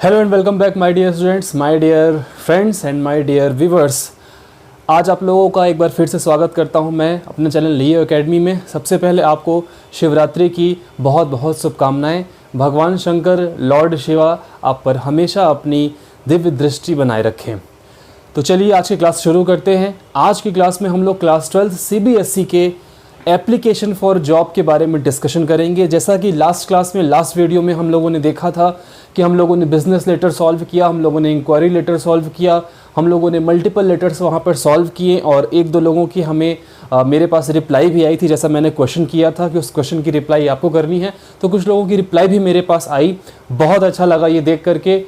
Hello and welcome back my dear students, my dear friends and my dear viewers. आज आप लोगों का एक बार फिर से स्वागत करता हूं मैं अपने चैनल लियो एकेडमी में। सबसे पहले आपको शिवरात्रि की बहुत बहुत शुभकामनाएं। भगवान शंकर लॉर्ड शिवा आप पर हमेशा अपनी दिव्य दृष्टि बनाए रखें। तो चलिए आज की क्लास शुरू करते हैं। आज की क्लास में हम लोग क्लास 12 CBSE के एप्लीकेशन फॉर जॉब के बारे में डिस्कशन करेंगे। जैसा कि लास्ट वीडियो में हम लोगों ने देखा था कि हम लोगों ने बिजनेस लेटर सॉल्व किया, हम लोगों ने इंक्वायरी लेटर सॉल्व किया, हम लोगों ने मल्टीपल लेटर्स वहाँ पर सॉल्व किए और एक दो लोगों की मेरे पास रिप्लाई भी आई थी। जैसा मैंने क्वेश्चन किया था कि उस क्वेश्चन की रिप्लाई आपको करनी है, तो कुछ लोगों की रिप्लाई भी मेरे पास आई। बहुत अच्छा लगा ये देख करके।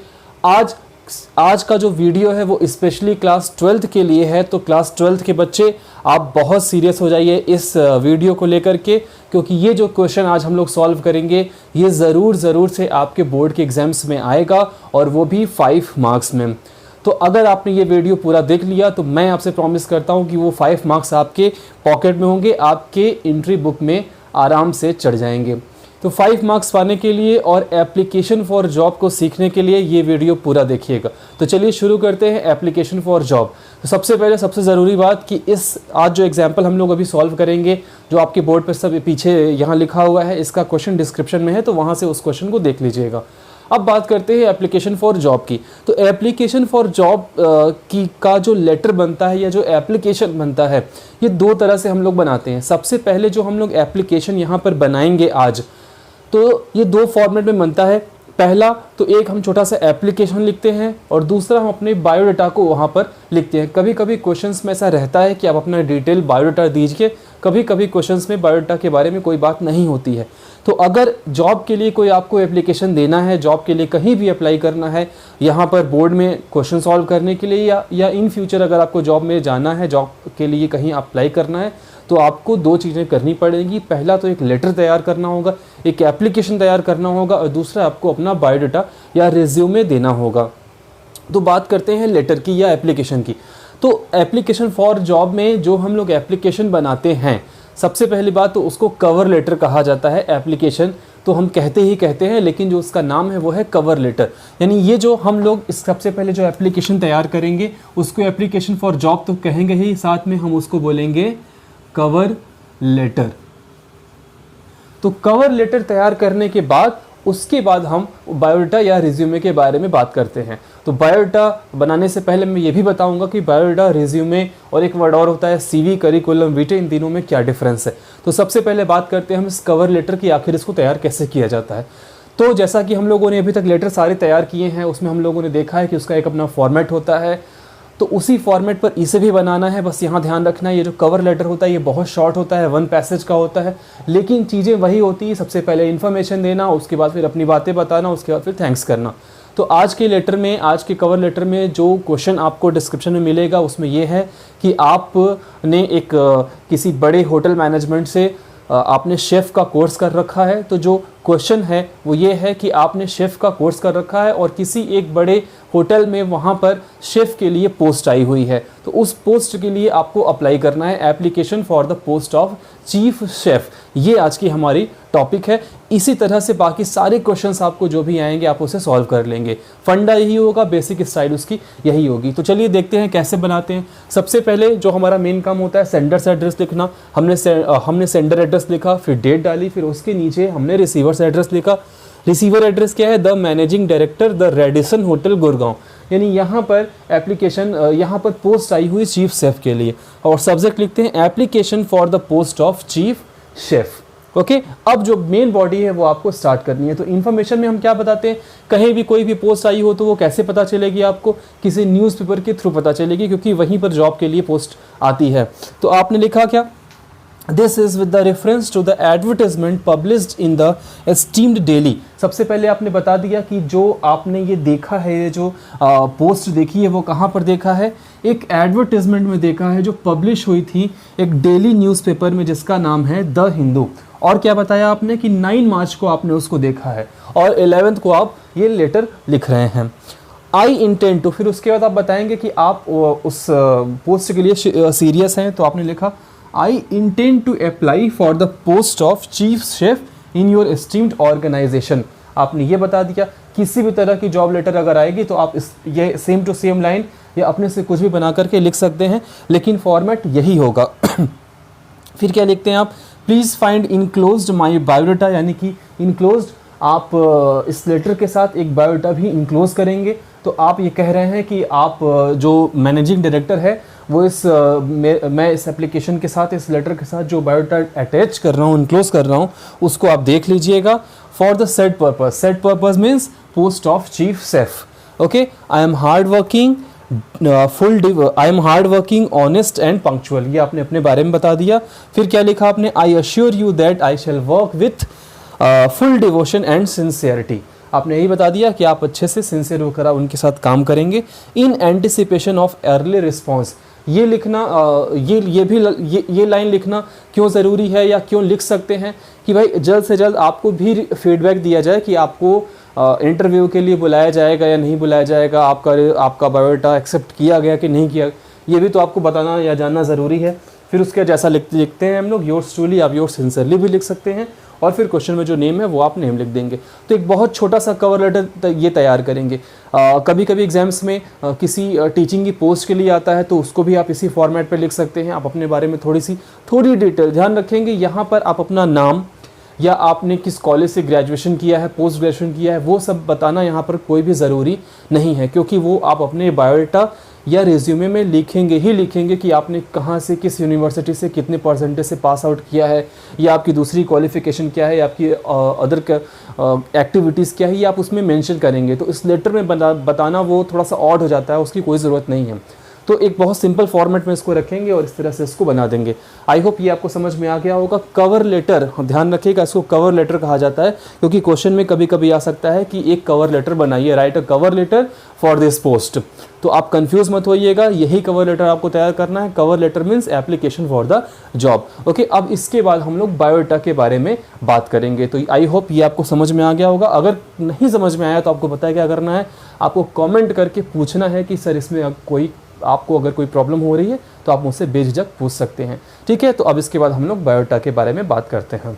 आज का जो वीडियो है वो स्पेशली क्लास 12th के लिए है। तो क्लास 12th के बच्चे आप बहुत सीरियस हो जाइए इस वीडियो को लेकर के, क्योंकि ये जो क्वेश्चन आज हम लोग सॉल्व करेंगे ये ज़रूर से आपके बोर्ड के एग्जाम्स में आएगा और वो भी 5 मार्क्स में। तो अगर आपने ये वीडियो पूरा देख लिया तो मैं आपसे प्रॉमिस करता हूँ कि वो 5 मार्क्स आपके पॉकेट में होंगे, आपके एंट्री बुक में आराम से चढ़ जाएंगे। तो 5 मार्क्स पाने के लिए और एप्लीकेशन फॉर जॉब को सीखने के लिए ये वीडियो पूरा देखिएगा। तो चलिए शुरू करते हैं एप्लीकेशन फॉर जॉब। तो सबसे पहले सबसे ज़रूरी बात कि आज जो एग्जाम्पल हम लोग अभी सॉल्व करेंगे, जो आपके बोर्ड पर सब पीछे यहाँ लिखा हुआ है, इसका क्वेश्चन डिस्क्रिप्शन में है, तो वहाँ से उस क्वेश्चन को देख लीजिएगा। अब बात करते हैं एप्लीकेशन फॉर जॉब की। तो एप्लीकेशन फॉर जॉब का जो लेटर बनता है या जो एप्लीकेशन बनता है, ये 2 तरह से हम लोग बनाते हैं। सबसे पहले जो हम लोग एप्लीकेशन यहाँ पर बनाएंगे आज, तो ये 2 फॉर्मेट में बनता है। पहला तो एक हम छोटा सा एप्लीकेशन लिखते हैं और दूसरा हम अपने बायोडाटा को वहाँ पर लिखते हैं। कभी कभी क्वेश्चंस में ऐसा रहता है कि आप अपना डिटेल बायोडाटा दीजिए, कभी कभी क्वेश्चंस में बायोडाटा के बारे में कोई बात नहीं होती है। तो अगर जॉब के लिए कोई आपको एप्लीकेशन देना है, जॉब के लिए कहीं भी अप्लाई करना है, यहाँ पर बोर्ड में क्वेश्चन सॉल्व करने के लिए या इन फ्यूचर अगर आपको जॉब में जाना है, जॉब के लिए कहीं अप्लाई करना है, तो आपको 2 चीज़ें करनी पड़ेंगी। पहला तो एक लेटर तैयार करना होगा, एक एप्लीकेशन तैयार करना होगा, और दूसरा आपको अपना बायोडाटा या रिज्यूमे देना होगा। तो बात करते हैं लेटर की या एप्लीकेशन की। तो एप्लीकेशन फॉर जॉब में जो हम लोग एप्लीकेशन बनाते हैं, सबसे पहली बात तो उसको कवर लेटर कहा जाता है। एप्लीकेशन तो हम कहते हैं, लेकिन जो उसका नाम है वो है कवर लेटर। यानी ये जो हम लोग सबसे पहले जो एप्लीकेशन तैयार करेंगे उसको एप्लीकेशन फॉर जॉब तो कहेंगे ही, साथ में हम उसको बोलेंगे कवर लेटर। तो कवर लेटर तैयार करने के बाद उसके बाद हम बायोडाटा या रिज्यूमे के बारे में बात करते हैं। तो बायोडाटा बनाने से पहले मैं ये भी बताऊंगा कि बायोडाटा, रिज्यूमे और एक वर्ड और होता है CV, करिकुलम विटे, इन तीनों में क्या डिफरेंस है। तो सबसे पहले बात करते हैं हम इस कवर लेटर की, आखिर इसको तैयार कैसे किया जाता है। तो जैसा कि हम लोगों ने अभी तक लेटर सारे तैयार किए हैं, उसमें हम लोगों ने देखा है कि उसका एक अपना फॉर्मेट होता है। तो उसी फॉर्मेट पर इसे भी बनाना है। बस यहाँ ध्यान रखना है, ये जो कवर लेटर होता है ये बहुत शॉर्ट होता है, 1 पैसेज का होता है, लेकिन चीज़ें वही होती है। सबसे पहले इन्फॉर्मेशन देना, उसके बाद फिर अपनी बातें बताना, उसके बाद फिर थैंक्स करना। तो आज के कवर लेटर में जो क्वेश्चन आपको डिस्क्रिप्शन में मिलेगा उसमें ये है कि आपने किसी बड़े होटल मैनेजमेंट से आपने शेफ़ का कोर्स कर रखा है। तो जो क्वेश्चन है वो ये है कि आपने शेफ़ का कोर्स कर रखा है और किसी एक बड़े होटल में वहाँ पर शेफ़ के लिए पोस्ट आई हुई है, तो उस पोस्ट के लिए आपको अप्लाई करना है। Application for the post of chief chef, ये आज की हमारी टॉपिक है। इसी तरह से बाकी सारे क्वेश्चंस आपको जो भी आएंगे आप उसे सॉल्व कर लेंगे। फंडा यही होगा, बेसिक स्टाइल उसकी यही होगी। तो चलिए देखते हैं कैसे बनाते हैं। सबसे पहले जो हमारा मेन काम होता है सेंडर्स एड्रेस लिखना। हमने सेंडर एड्रेस लिखा, फिर डेट डाली, फिर उसके नीचे हमने रिसीवर्स एड्रेस लिखा। रिसीवर एड्रेस क्या है? The managing director, the Radisson hotel, Gurgaon. यानी यहाँ पर पोस्ट आई हुई चीफ शेफ के लिए, और सब्जेक्ट लिखते हैं application for the post of chief chef. Okay, अब जो मेन बॉडी है वो आपको स्टार्ट करनी है। तो इन्फॉर्मेशन में हम क्या बताते हैं, कहीं भी कोई भी पोस्ट आई हो तो वो कैसे पता चलेगी आपको? किसी न्यूज़पेपर के थ्रू पता चलेगी, क्योंकि वहीं पर जॉब के लिए पोस्ट आती है। तो आपने लिखा क्या? This is with the reference to the advertisement published in the esteemed daily। सबसे पहले आपने बता दिया कि जो आपने ये देखा है, ये जो पोस्ट देखी है वो कहाँ पर देखा है? एक एडवर्टाइजमेंट में देखा है जो पब्लिश हुई थी एक डेली न्यूज़पेपर में जिसका नाम है द हिंदू। और क्या बताया आपने कि 9 मार्च को आपने उसको देखा है और 11th को आप ये लेटर लिख रहे हैं। आई इंटेंड टू, फिर उसके बाद आप बताएंगे कि आप उस पोस्ट के लिए सीरियस हैं, तो आपने लिखा I intend to apply for the post of chief chef in your esteemed organization। आपने ये बता दिया। किसी भी तरह की जॉब लेटर अगर आएगी तो आप ये सेम टू सेम लाइन या अपने से कुछ भी बना करके लिख सकते हैं, लेकिन फॉर्मेट यही होगा। फिर क्या लिखते हैं आप, please find enclosed my biodata, यानी कि इनक्लोज्ड आप इस लेटर के साथ एक बायोडाटा भी इनक्लोज करेंगे। तो आप ये कह रहे हैं कि आप जो मैनेजिंग डायरेक्टर है वो मैं इस एप्लीकेशन के साथ, इस लेटर के साथ जो बायोडाटा अटैच कर रहा हूँ, इनक्लोज कर रहा हूँ, उसको आप देख लीजिएगा। For the said purpose, said purpose means post of chief safe. Okay, I am hard working, I am hard working, honest and punctual, ये आपने अपने बारे में बता दिया। फिर क्या लिखा आपने, I assure you that I shall work with full devotion and sincerity, आपने यही बता दिया कि आप अच्छे से सिंसियर होकर आप उनके साथ काम करेंगे। In anticipation of early response, ये लिखना ये लाइन लिखना क्यों ज़रूरी है या क्यों लिख सकते हैं कि भाई जल्द से जल्द आपको भी फीडबैक दिया जाए कि आपको इंटरव्यू के लिए बुलाया जाएगा या नहीं बुलाया जाएगा, आपका बायोडाटा एक्सेप्ट किया गया कि नहीं किया, ये भी तो आपको बताना या जानना ज़रूरी है। फिर उसके जैसा लिखते हैं हम लोग, योर्स ट्रूली, आप योर्स सिंसियरली भी लिख सकते हैं, और फिर क्वेश्चन में जो नेम है वो आप नेम लिख देंगे। तो एक बहुत छोटा सा कवर लेटर ये तैयार करेंगे। कभी कभी एग्जाम्स में किसी टीचिंग की पोस्ट के लिए आता है तो उसको भी आप इसी फॉर्मेट पे लिख सकते हैं। आप अपने बारे में थोड़ी डिटेल ध्यान रखेंगे। यहाँ पर आप अपना नाम या आपने किस कॉलेज से ग्रेजुएशन किया है, पोस्ट ग्रेजुएशन किया है, वो सब बताना यहाँ पर कोई भी ज़रूरी नहीं है, क्योंकि वो आप अपने बायोडाटा या रिज्यूमे में लिखेंगे कि आपने कहाँ से, किस यूनिवर्सिटी से कितने परसेंटेज से पास आउट किया है, या आपकी दूसरी क्वालिफ़िकेशन क्या है, या आपकी अदर एक्टिविटीज़ क्या है, ये आप उसमें मेंशन करेंगे। तो इस लेटर में बताना वो थोड़ा सा ऑड हो जाता है, उसकी कोई ज़रूरत नहीं है। तो एक बहुत सिंपल फॉर्मेट में इसको रखेंगे और इस तरह से इसको बना देंगे। आई होप ये आपको समझ में आ गया होगा। कवर लेटर, ध्यान रखिएगा, इसको कवर लेटर कहा जाता है, क्योंकि क्वेश्चन में कभी कभी आ सकता है कि एक कवर लेटर बनाइए, write a cover letter for this post. तो आप कंफ्यूज मत होइएगा, यही कवर लेटर आपको तैयार करना है। Cover letter means application for the job. Okay, अब इसके बाद हम लोग बायोडाटा के बारे में बात करेंगे। तो आई होप ये आपको समझ में आ गया होगा। अगर नहीं समझ में आया तो आपको पता है क्या करना है, आपको कॉमेंट करके पूछना है कि सर इसमें आपको अगर कोई प्रॉब्लम हो रही है तो आप मुझसे बेझिझक पूछ सकते हैं। ठीक है, तो अब इसके बाद हम लोग बायोडाटा के बारे में बात करते हैं।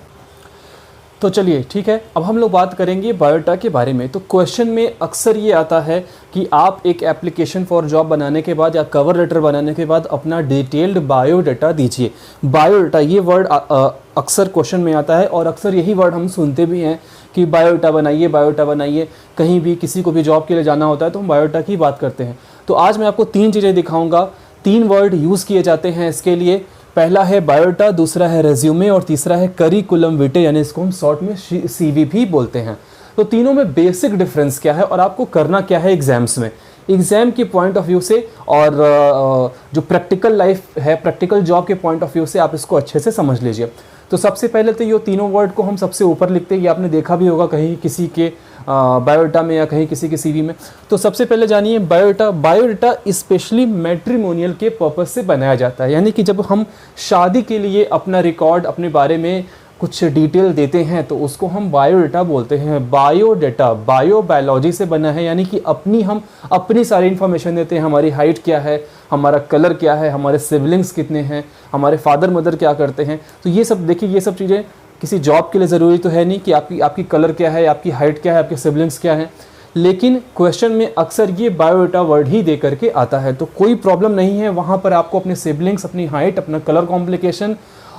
तो चलिए ठीक है, अब हम लोग बात करेंगे बायोडाटा के बारे में। तो क्वेश्चन में अक्सर ये आता है कि आप एक एप्लीकेशन फॉर जॉब बनाने के बाद या कवर लेटर बनाने के बाद अपना डिटेल्ड बायोडाटा दीजिए। बायोडाटा ये वर्ड अक्सर क्वेश्चन में आता है, और अक्सर यही वर्ड हम सुनते भी हैं कि बायोडाटा बनाइए, बायोडाटा बनाइए। कहीं भी किसी को भी जॉब के लिए जाना होता है तो हम बायोडाटा की बात करते हैं। तो आज मैं आपको 3 चीज़ें दिखाऊंगा। 3 वर्ड यूज़ किए जाते हैं इसके लिए। पहला है बायोडाटा, दूसरा है रेज्यूमे, और तीसरा है करिकुलम विटे, यानी इसको हम शॉर्ट में CV भी बोलते हैं। तो तीनों में बेसिक डिफरेंस क्या है और आपको करना क्या है एग्जाम्स में, एग्जाम के पॉइंट ऑफ व्यू से, और जो प्रैक्टिकल लाइफ है, प्रैक्टिकल जॉब के पॉइंट ऑफ व्यू से आप इसको अच्छे से समझ लीजिए। तो सबसे पहले तो ये तीनों वर्ड को हम सबसे ऊपर लिखते हैं, ये आपने देखा भी होगा कहीं किसी के बायोडाटा में या कहीं किसी के CV में। तो सबसे पहले जानिए बायोडाटा। बायोडाटा स्पेशली मैट्रिमोनियल के पर्पस से बनाया जाता है, यानी कि जब हम शादी के लिए अपना रिकॉर्ड, अपने बारे में कुछ डिटेल देते हैं तो उसको हम बायोडाटा बोलते हैं। बायोडाटा बायोलॉजी से बना है, यानी कि हम अपनी सारी इन्फॉर्मेशन देते हैं। हमारी हाइट क्या है, हमारा कलर क्या है, हमारे सिबलिंग्स कितने हैं, हमारे फादर मदर क्या करते हैं। तो ये सब देखिए, ये सब चीज़ें किसी जॉब के लिए ज़रूरी तो है नहीं कि आपकी कलर क्या है, आपकी हाइट क्या है, आपके सिबलिंग्स क्या हैं, लेकिन क्वेश्चन में अक्सर ये बायोडाटा वर्ड ही दे करके आता है। तो कोई प्रॉब्लम नहीं है, वहाँ पर आपको अपने सिबलिंग्स, अपनी हाइट, अपना कलर कॉम्प्लिकेशन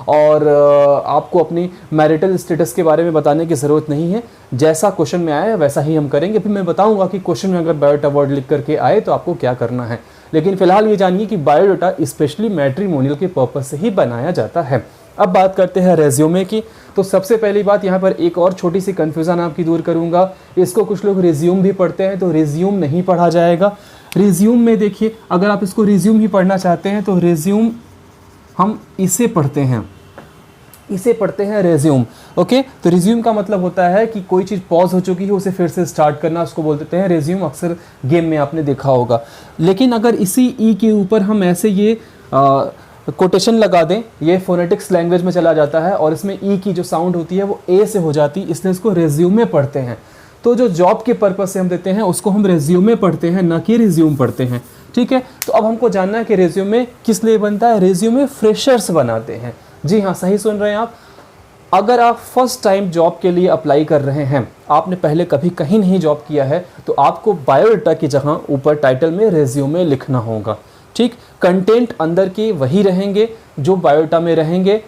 और आपको अपनी मैरिटल स्टेटस के बारे में बताने की ज़रूरत नहीं है। जैसा क्वेश्चन में आया है वैसा ही हम करेंगे। फिर मैं बताऊंगा कि क्वेश्चन में अगर बायोडाटा वर्ड लिख करके आए तो आपको क्या करना है। लेकिन फिलहाल ये जानिए कि बायोडाटा स्पेशली मैट्रिमोनियल के पर्पस से ही बनाया जाता है। अब बात करते हैं रेज्यूमे की। तो सबसे पहली बात, यहाँ पर एक और छोटी सी कन्फ्यूज़न आपकी दूर करूँगा। इसको कुछ लोग रिज्यूम भी पढ़ते हैं, तो रिज्यूम नहीं पढ़ा जाएगा। रिज्यूम में देखिए, अगर आप इसको रिज्यूम ही पढ़ना चाहते हैं तो रिज्यूम हम इसे पढ़ते हैं रिज्यूम। ओके, तो रिज्यूम का मतलब होता है कि कोई चीज़ पॉज हो चुकी है उसे फिर से स्टार्ट करना, उसको बोल देते हैं रिज्यूम। अक्सर गेम में आपने देखा होगा। लेकिन अगर इसी ई के ऊपर हम ऐसे ये कोटेशन लगा दें, ये फोनेटिक्स लैंग्वेज में चला जाता है और इसमें ई की जो साउंड होती है वो ए से हो जाती है, इसलिए इसको रेज्यूमे पढ़ते हैं। तो जो जॉब के पर्पस से हम देते हैं उसको हम रेज्यूमे पढ़ते हैं, ना कि रिज्यूम पढ़ते हैं। ठीक है, तो अब हमको जानना है कि रेज्यूमे किस लिए बनता है। रेज्यूमे फ्रेशर्स बनाते हैं। जी हाँ, सही सुन रहे हैं आप। अगर आप फर्स्ट टाइम जॉब के लिए अप्लाई कर रहे हैं, आपने पहले कभी कहीं नहीं जॉब किया है, तो आपको बायोडाटा की जगह ऊपर टाइटल में रेज्यूमे लिखना होगा। ठीक, कंटेंट अंदर के वही रहेंगे जो बायोडाटा में रहेंगे,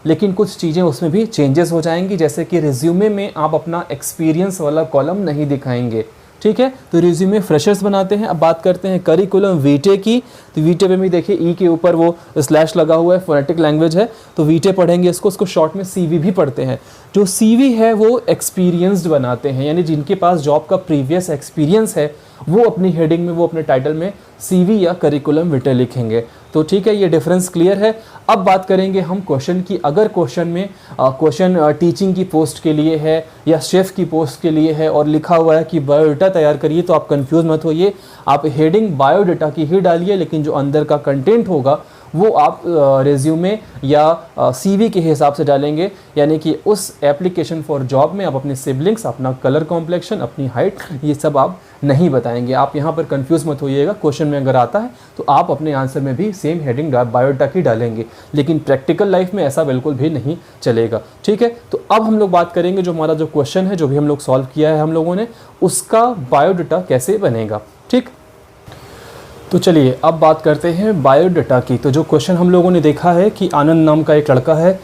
लेकिन कुछ चीज़ें उसमें भी चेंजेस हो जाएंगी, जैसे कि रिज्यूमे में आप अपना एक्सपीरियंस वाला कॉलम नहीं दिखाएंगे। ठीक है, तो रिज्यूमे फ्रेशर्स बनाते हैं। अब बात करते हैं करिकुलम वीटे की। तो वीटे में भी देखिए ई के ऊपर वो स्लैश लगा हुआ है, फोनेटिक लैंग्वेज है, तो वीटे पढ़ेंगे इसको शॉर्ट में सीवी भी पढ़ते हैं। जो सीवी है वो एक्सपीरियंस्ड बनाते हैं, यानी जिनके पास जॉब का प्रीवियस एक्सपीरियंस है वो अपनी हेडिंग में, वो अपने टाइटल में सीवी या करिकुलम वीटे लिखेंगे। तो ठीक है, ये डिफरेंस क्लियर है। अब बात करेंगे हम क्वेश्चन की। अगर क्वेश्चन में क्वेश्चन टीचिंग की पोस्ट के लिए है या शेफ़ की पोस्ट के लिए है और लिखा हुआ है कि बायोडाटा तैयार करिए, तो आप कंफ्यूज मत होइए, आप हेडिंग बायोडाटा की ही डालिए, लेकिन जो अंदर का कंटेंट होगा वो आप रेज्यूमे या सीवी के हिसाब से डालेंगे। यानी कि उस एप्लीकेशन फॉर जॉब में आप अपने सिबलिंग्स, अपना कलर कॉम्प्लेक्शन, अपनी हाइट, ये सब आप नहीं बताएंगे। आप यहाँ पर कंफ्यूज मत होइएगा, क्वेश्चन में अगर आता है तो आप अपने आंसर में भी सेम हेडिंग बायोडाटा की डालेंगे, लेकिन प्रैक्टिकल लाइफ में ऐसा बिल्कुल भी नहीं चलेगा। ठीक है, तो अब हम लोग बात करेंगे जो हमारा जो क्वेश्चन है, जो भी हम लोग सॉल्व किया है हम लोगों ने, उसका बायोडाटा कैसे बनेगा। ठीक, तो चलिए अब बात करते हैं बायोडाटा की। तो जो क्वेश्चन हम लोगों ने देखा है कि आनंद नाम का एक लड़का है,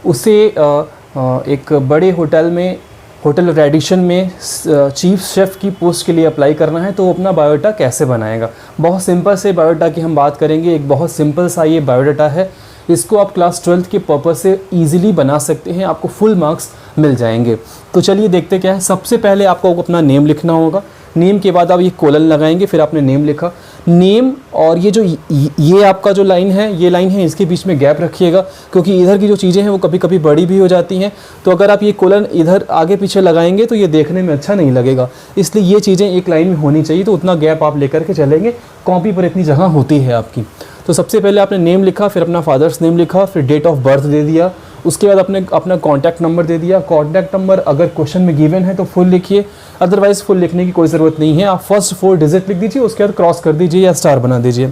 उसे एक बड़े होटल में, होटल रेडिशन में चीफ शेफ़ की पोस्ट के लिए अप्लाई करना है, तो वो अपना बायोडाटा कैसे बनाएगा। बहुत सिंपल से बायोडाटा की हम बात करेंगे। एक बहुत सिंपल सा ये बायोडाटा है, इसको आप क्लास 12th के पर्पज़ से ईजिली बना सकते हैं, आपको फुल मार्क्स मिल जाएंगे। तो चलिए देखते क्या है। सबसे पहले आपको अपना नेम लिखना होगा, नेम के बाद आप ये कोलन लगाएंगे, फिर आपने नेम लिखा, नेम और ये जो ये आपका जो लाइन है, ये लाइन है, इसके बीच में गैप रखिएगा, क्योंकि इधर की जो चीज़ें हैं वो कभी कभी बड़ी भी हो जाती हैं। तो अगर आप ये कोलन इधर आगे पीछे लगाएंगे तो ये देखने में अच्छा नहीं लगेगा, इसलिए ये चीज़ें एक लाइन में होनी चाहिए। तो उतना गैप आप लेकर के चलेंगे, कॉपी पर इतनी जगह होती है आपकी। तो सबसे पहले आपने नेम लिखा, फिर अपना फादर्स नेम लिखा, फिर डेट ऑफ बर्थ दे दिया, उसके बाद आपने अपना कॉन्टैक्ट नंबर दे दिया। कॉन्टैक्ट नंबर अगर क्वेश्चन में गिवन है तो फुल लिखिए, अदरवाइज फुल लिखने की कोई ज़रूरत नहीं है। आप फर्स्ट 4 डिजिट लिख दीजिए, उसके बाद क्रॉस कर दीजिए या स्टार बना दीजिए।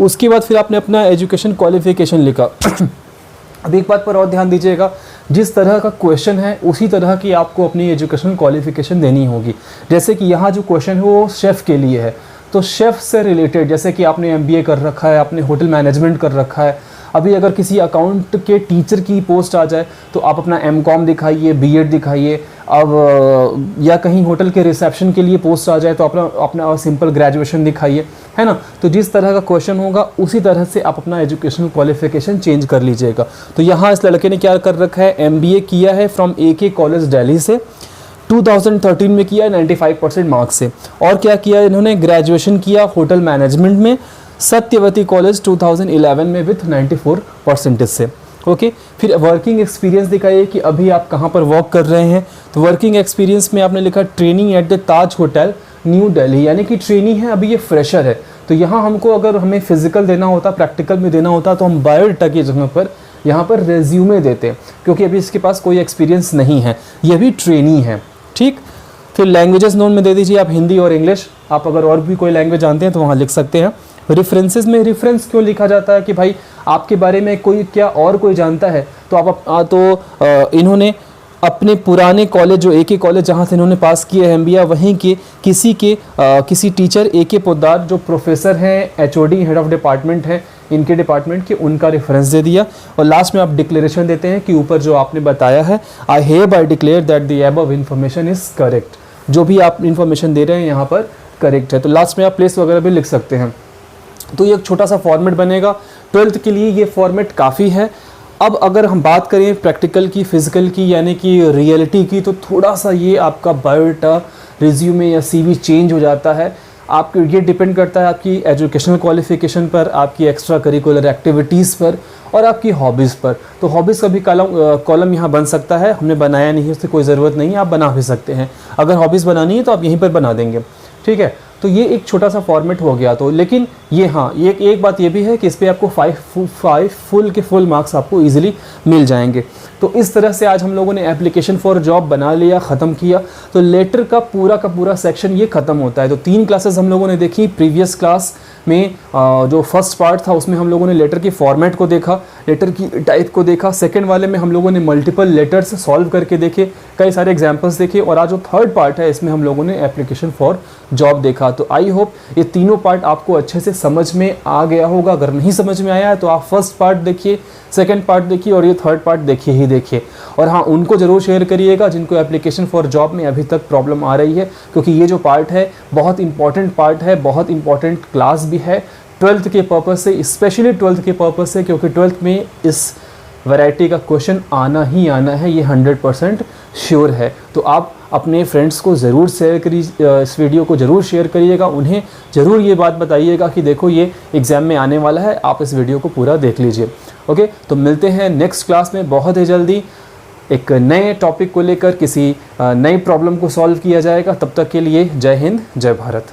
उसके बाद फिर आपने अपना एजुकेशन क्वालिफिकेशन लिखा। अब एक बात पर और ध्यान दीजिएगा, जिस तरह का क्वेश्चन है उसी तरह की आपको अपनी एजुकेशन क्वालिफिकेशन देनी होगी। जैसे कि यहाँ जो क्वेश्चन है वो शेफ़ के लिए है, तो शेफ़ से रिलेटेड, जैसे कि आपने MBA कर रखा है, आपने होटल मैनेजमेंट कर रखा है, अभी अगर किसी अकाउंट के टीचर की पोस्ट आ जाए तो आप अपना MCOM दिखाइए, B.Ed दिखाइए। अब या कहीं होटल के रिसेप्शन के लिए पोस्ट आ जाए तो अपना सिंपल ग्रेजुएशन दिखाइए, है ना। तो जिस तरह का क्वेश्चन होगा उसी तरह से आप अपना एजुकेशनल क्वालिफिकेशन चेंज कर लीजिएगा। तो यहाँ इस लड़के ने क्या कर रखा है, MBA किया है फ्रॉम AK कॉलेज दिल्ली से, 2013 में किया 95% मार्क्स से। और क्या किया इन्होंने, ग्रेजुएशन किया होटल मैनेजमेंट में सत्यवती कॉलेज 2011 में विथ 94% से। ओके, फिर वर्किंग एक्सपीरियंस दिखाइए कि अभी आप कहाँ पर वर्क कर रहे हैं। तो वर्किंग एक्सपीरियंस में आपने लिखा training at the Taj hotel new Delhi, यानी कि ट्रेनी है, अभी ये फ्रेशर है। तो यहाँ हमको अगर हमें फिजिकल देना होता, प्रैक्टिकल में देना होता, तो हम बायोडाटा की जगह पर यहाँ पर रेज्यूमे देते, क्योंकि अभी इसके पास कोई एक्सपीरियंस नहीं है, ये भी ट्रेनी है। ठीक, फिर लैंग्वेजेस नोन में दे दीजिए आप हिंदी और इंग्लिश। आप अगर और भी कोई लैंग्वेज जानते हैं तो वहाँ लिख सकते हैं। रेफरेंसेस में रेफरेंस क्यों लिखा जाता है कि भाई आपके बारे में कोई क्या और कोई जानता है, तो इन्होंने अपने पुराने कॉलेज, जो AK कॉलेज जहाँ से इन्होंने पास किया है MBA, वहीं के किसी टीचर AK पोद्दार जो प्रोफेसर हैं, HOD हेड ऑफ डिपार्टमेंट हैं इनके डिपार्टमेंट के, उनका रेफरेंस दे दिया। और लास्ट में आप डिक्लेरेशन देते हैं कि ऊपर जो आपने बताया है, I hereby declare that the above information is correct, जो भी आप इन्फॉर्मेशन दे रहे हैं यहाँ पर करेक्ट है। तो लास्ट में आप प्लेस वगैरह भी लिख सकते हैं। तो ये एक छोटा सा फॉर्मेट बनेगा, 12th के लिए ये फॉर्मेट काफ़ी है। अब अगर हम बात करें प्रैक्टिकल की, फिजिकल की, यानी कि रियलिटी की, तो थोड़ा सा ये आपका बायोडाटा, रिज्यूमे या CV चेंज हो जाता है। आपके ये डिपेंड करता है आपकी एजुकेशनल क्वालिफिकेशन पर, आपकी एक्स्ट्रा करिकुलर एक्टिविटीज़ पर और आपकी हॉबीज़ पर। तो हॉबीज़ का भी कॉलम यहाँ बन सकता है, हमने बनाया नहीं है, उससे कोई ज़रूरत नहीं है, आप बना भी सकते हैं। अगर हॉबीज़ बनानी है तो आप यहीं पर बना देंगे, ठीक है। तो ये एक छोटा सा फॉर्मेट हो गया। तो लेकिन ये हाँ, ये एक बात ये भी है कि इस पर आपको 5 फुल के फुल मार्क्स आपको ईजिली मिल जाएंगे। तो इस तरह से आज हम लोगों ने एप्लीकेशन फॉर जॉब बना लिया, ख़त्म किया। तो लेटर का पूरा सेक्शन ये ख़त्म होता है। तो 3 क्लासेस हम लोगों ने देखी, प्रीवियस क्लास में जो फर्स्ट पार्ट था उसमें हम लोगों ने लेटर की फॉर्मेट को देखा, लेटर की टाइप को देखा। सेकंड वाले में हम लोगों ने मल्टीपल लेटर्स सॉल्व करके देखे, कई सारे एग्जांपल्स देखे। और आज जो थर्ड पार्ट है इसमें हम लोगों ने एप्लीकेशन फॉर जॉब देखा। तो आई होप ये तीनों पार्ट आपको अच्छे से समझ में आ गया होगा। अगर नहीं समझ में आया है तो आप फर्स्ट पार्ट देखिए, सेकंड पार्ट देखिए और ये थर्ड पार्ट देखिए ही देखिए। और हाँ, उनको ज़रूर शेयर करिएगा जिनको एप्लीकेशन फॉर जॉब में अभी तक प्रॉब्लम आ रही है, क्योंकि ये जो पार्ट है बहुत इंपॉर्टेंट पार्ट है, बहुत इंपॉर्टेंट क्लास भी है 12th के पर्पज़ से, स्पेशली 12th के पर्पज़ से, क्योंकि 12th में इस वैरायटी का क्वेश्चन आना ही आना है, ये 100% श्योर है। तो आप अपने फ्रेंड्स को ज़रूर शेयर करिए, इस वीडियो को ज़रूर शेयर करिएगा, उन्हें ज़रूर ये बात बताइएगा कि देखो ये एग्ज़ाम में आने वाला है, आप इस वीडियो को पूरा देख लीजिए। ओके, तो मिलते हैं नेक्स्ट क्लास में बहुत ही जल्दी एक नए टॉपिक को लेकर, किसी नई प्रॉब्लम को सॉल्व किया जाएगा। तब तक के लिए जय हिंद, जय भारत।